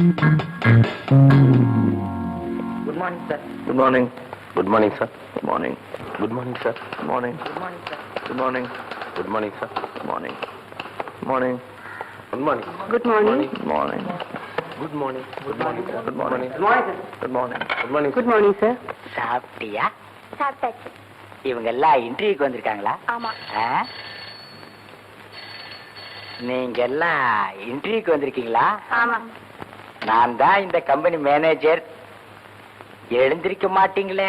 Good morning, sir. Good morning. Good morning, sir. Good morning. Good morning, sir. Good morning. Good morning, sir. Good morning. Good morning, sir. Good morning. Morning. Good morning. Good morning. Good morning. Good morning. Good morning, sir. Good morning. Good morning, sir. Good morning. Good morning. Good morning, sir. சாப்பிட்டியா? சாப்பிட்டாச்சு. இவங்க எல்லாம் இன்டர்வியூக்கு வந்திருக்காங்களா? ஆமா. நீங்க எல்லாம் இன்டர்வியூக்கு வந்திருக்கீங்களா? ஆமா. நான் தான் இந்த கம்பெனி மேனேஜர். எழுந்திருக்க மாட்டீங்களே.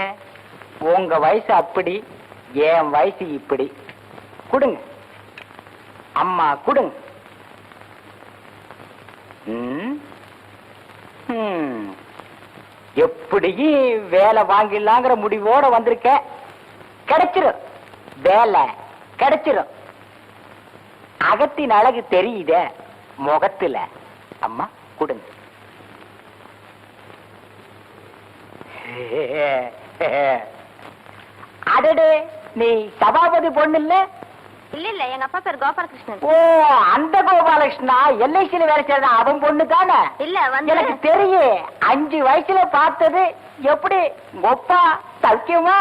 உங்க வயசு அப்படி, என் வயசு இப்படி. கொடுங்க அம்மா, கொடுங்க. எப்படியும் வேலை வாங்கிடலாங்கிற முடிவோட வந்திருக்க. கிடைச்சிரும், வேலை கிடைச்சிரும். அகத்தின் அழகு தெரியுதே முகத்துல. அம்மா கொடுங்க. அடடே, நீ சபாபதி பொண்ணு இல்ல? இல்ல இல்ல, எங்க அப்பா பேர் கோபாலகிருஷ்ணன். ஓ, அந்த கோபாலகிருஷ்ணா எல்ஐசியில வேலை செய்யற அவன் பொண்ணு தானே? இல்ல, வந்து எனக்கு தெரியும். 5 வயசுல பார்த்தது. எப்படி ஒப்பா சௌக்கியமா?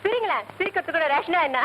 சரிங்களா, சிரிக்கிறது கூட ரேஷனா என்ன?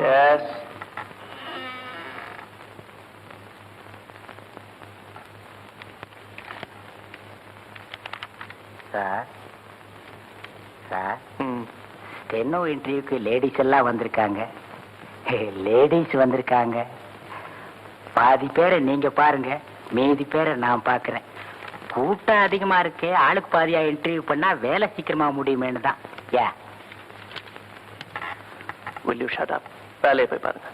Yes. சார், சார், ஸ்டெனோ இன்டர்வியூக்கு லேடிஸ் எல்லாம் வந்திருக்காங்க. லேடிஸ் வந்திருக்காங்க. பாதி பேரை நீங்க பாருங்க, மீதி பேரை நான் பாக்குறேன். கூட்டம் அதிகமா இருக்கே, ஆளுக்கு பாதியா இன்டர்வியூ பண்ணா வேலை சீக்கிரமா முடியுமேனு தான். யா, Will you shut up? வேலையை போய் பாருங்க.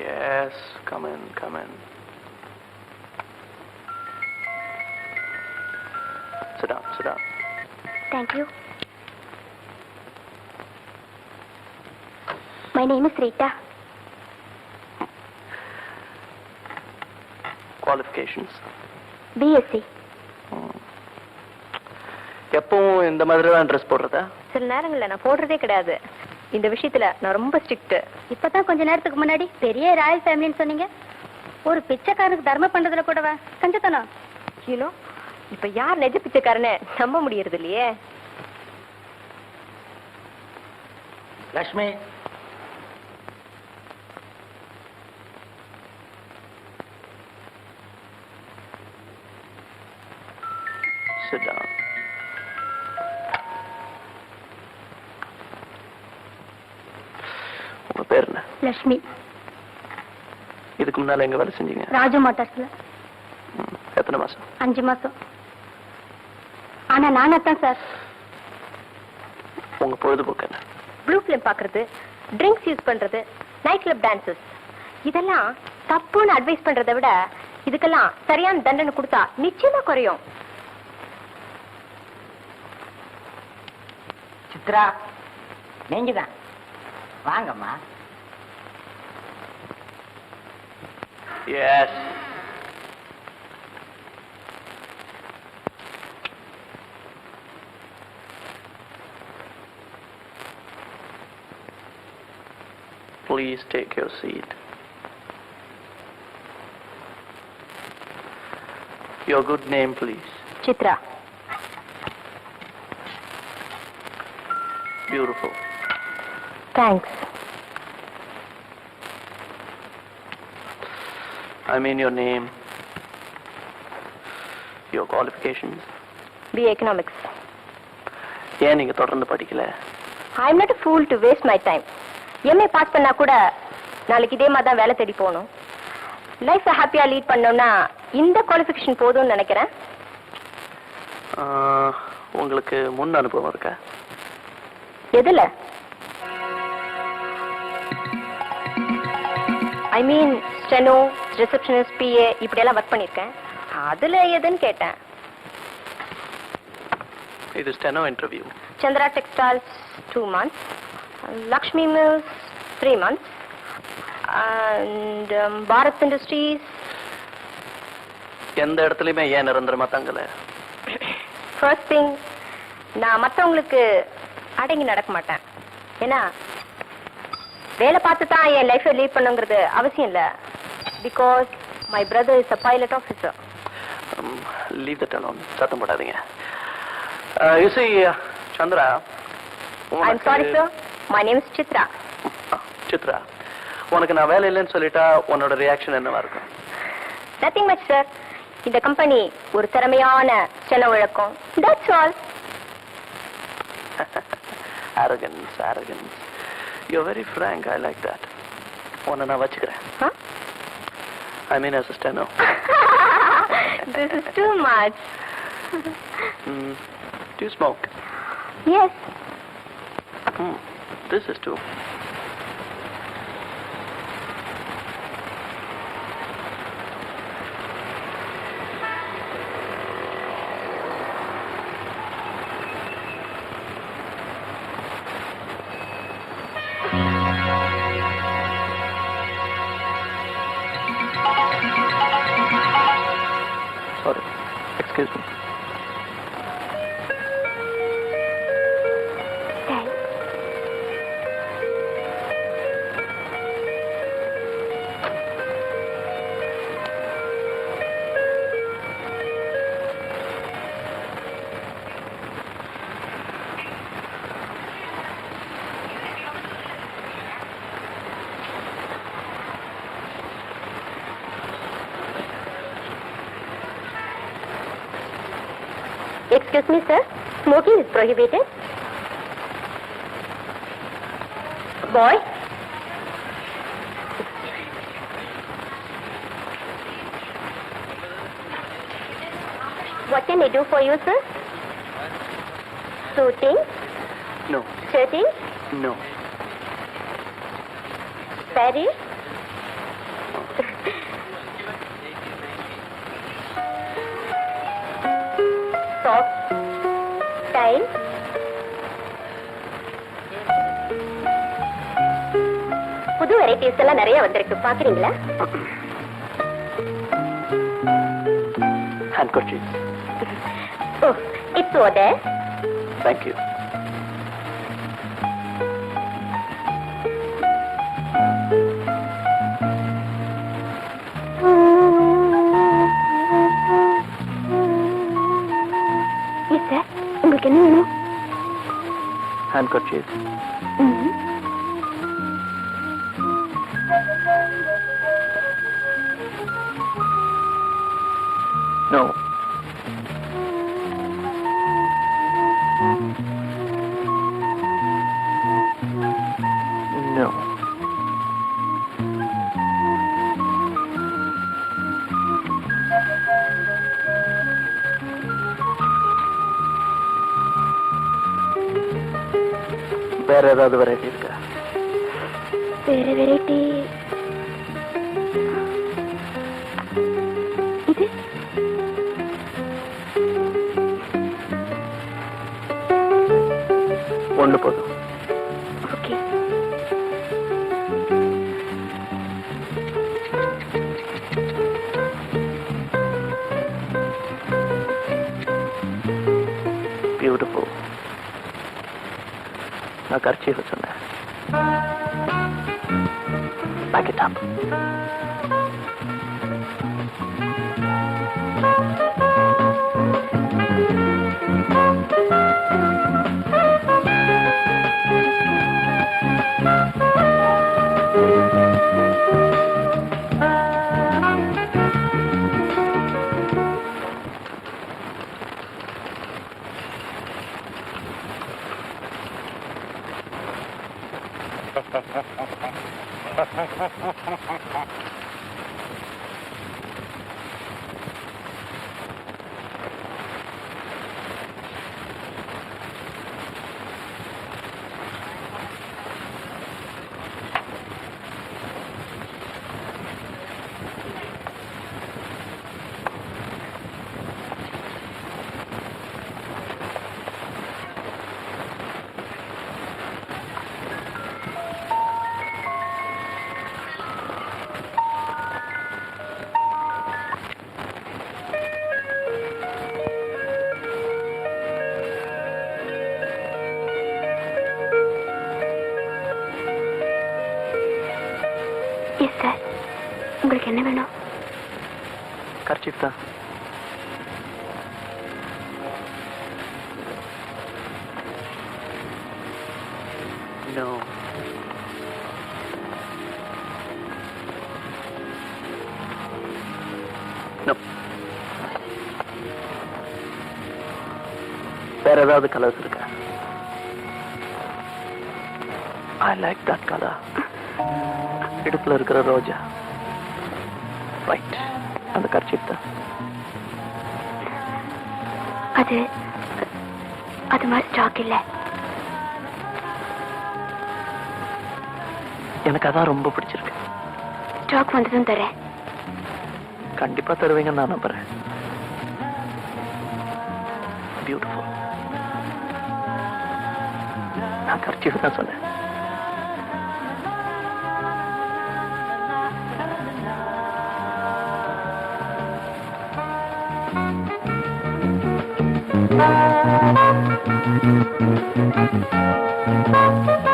Yes, come in, come in. Sit down, sit down. Thank you. My name is Rita. Qualifications? BSc. எப்பவும் இந்த மாதிரி தான் ட்ரெஸ் போடுறதா? சில நேரங்கள்ல நான் போடுறதே கிடையாது. இந்த விஷயத்துல நான் ரொம்ப ஸ்ட்ரிக்ட். இப்பதான் கொஞ்ச நேரத்துக்கு முன்னாடி பெரிய ராயல் ஃபேமிலின்னு சொன்னீங்க. ஒரு பிச்சைக்காரனுக்கு தர்மம் பண்றதுல கூடவா கஞ்சத்தனம்? யூனோ, இப்ப யார் நெஜ பிச்சைக்காரனை நம்ப முடியறது இல்லையே. Lakshmi, Sit down. உங்க பேர் என்ன? லட்சுமி. இதுக்கு முன்னால எங்க வேலை செஞ்சீங்க? ராஜு மோட்டார்ஸ்ல. எத்தனை மாசம்? 5 மாசம். ஆனா நானத்தான் சார். உங்க பொழுதுபோக்கு என்ன? ப்ளூ ஃபிலிம் பாக்குறது, ட்ரிங்க்ஸ் யூஸ் பண்றது, நைட் கிளப் டான்சஸ். இதெல்லாம் தப்புன்னு அட்வைஸ் பண்றதை விட இதுக்கெல்லாம் சரியான தண்டனை கொடுத்தா நிச்சயமா குறையும். சித்ரா, நீங்க தான் வாங்கம்மா. Yes. Please take your seat. Your good name, please. Chitra. Beautiful. Thanks. I mean your name, your qualifications. B economics. ஏன் நீங்க தொடர்ந்து படிக்கல? I am not a fool to waste my time. MA pass பண்ணா கூட நாளைக்கு இதே மாதிரி தான் வேலை தேடி போகணும். லைஃப்பை ஹாப்பியா லீட் பண்ணோம்னா இந்த குவாலிஃபிகேஷன் போதும்னு நினைக்கிறேன். உங்களுக்கு முன் அனுபவம் இருக்கா? எதுல? ஐ மீன் ஸ்டெனோ, ரிசப்ஷனிஸ்ட், பிஏ இப்படியெல்லாம் ஒர்க் பண்ணியிருக்கேன். அதுல எதுன்னு கேட்டேன். இது steno interview. Chandra textiles 2 months, Lakshmi mills 3 months, and Bharat industries. எந்த இடத்துலயுமே ஏன் நிரந்தரமா தங்கல? ஃபர்ஸ்ட் திங், நான் மற்றவங்களுக்கு அடங்கி நடக்க மாட்டேன். ஏன்னா வேலை பார்த்து தான் என் லைஃப்பை லீட் பண்ணுங்கிறது அவசியம் இல்லை. Because my brother is a pilot officer. Leave that alone. சத்தம் போடாதீங்க. You see, Chandra. I'm sorry, sir. My name is Chitra. Chitra, உனக்கு நான் வேலை இல்லைன்னு சொல்லிட்டா உன்னோட ரியாக்ஷன் என்னவா இருக்கும்? Nothing much, sir. இந்த கம்பெனி ஒரு திறமையான செலவு இழக்கும். That's all. Arrogance. You're very frank. I like that. உன்னை நான் வச்சுக்கிறேன். Huh? I mean as a steno. This is too much. Do you smoke? Yes. This is too. Sorry. Excuse me. Excuse me, sir. Smoking is prohibited. Boy. What can I do for you, sir? Suiting? No. Shirting? No. Paris? Soft style? புது varieties எல்லாம் நிறைய வந்திருக்கு, பாக்குறீங்களா? Handkerchief. Oh, it's over there. Thank you. Yes, sir. உங்களுக்கு என்ன வேணும்? Handkerchief. No. No. வேற ஏதாவது வெரைட்டி இருக்கா? வேற வெரைட்டி இது ஒண்ணு போதும். ஓகே. பியூட்டிஃபுல். நான் கர்ச்சீஃப் சொன்னேன். Back it up. Yes sir, உங்களுக்கு என்ன வேணும்? கர்ச்சீஃப் தான். No. No. வேற ஏதாவது கலர்ஸ் இருக்கா? I like that color. இடுப்புல இருக்கிற ரோஜா. ரைட், அந்த கர்ச்சீஃப் தான். அது மாதிரி ஸ்டாக் இல்லை. எனக்கு அதான் ரொம்ப பிடிச்சிருக்கு. ஸ்டாக் வந்ததும் தரேன். கண்டிப்பா தருவீங்கன்னு நான் நம்புறேன். பியூட்டிஃபுல். நான் கர்ச்சீஃப் தான் சொன்னேன். Thank you.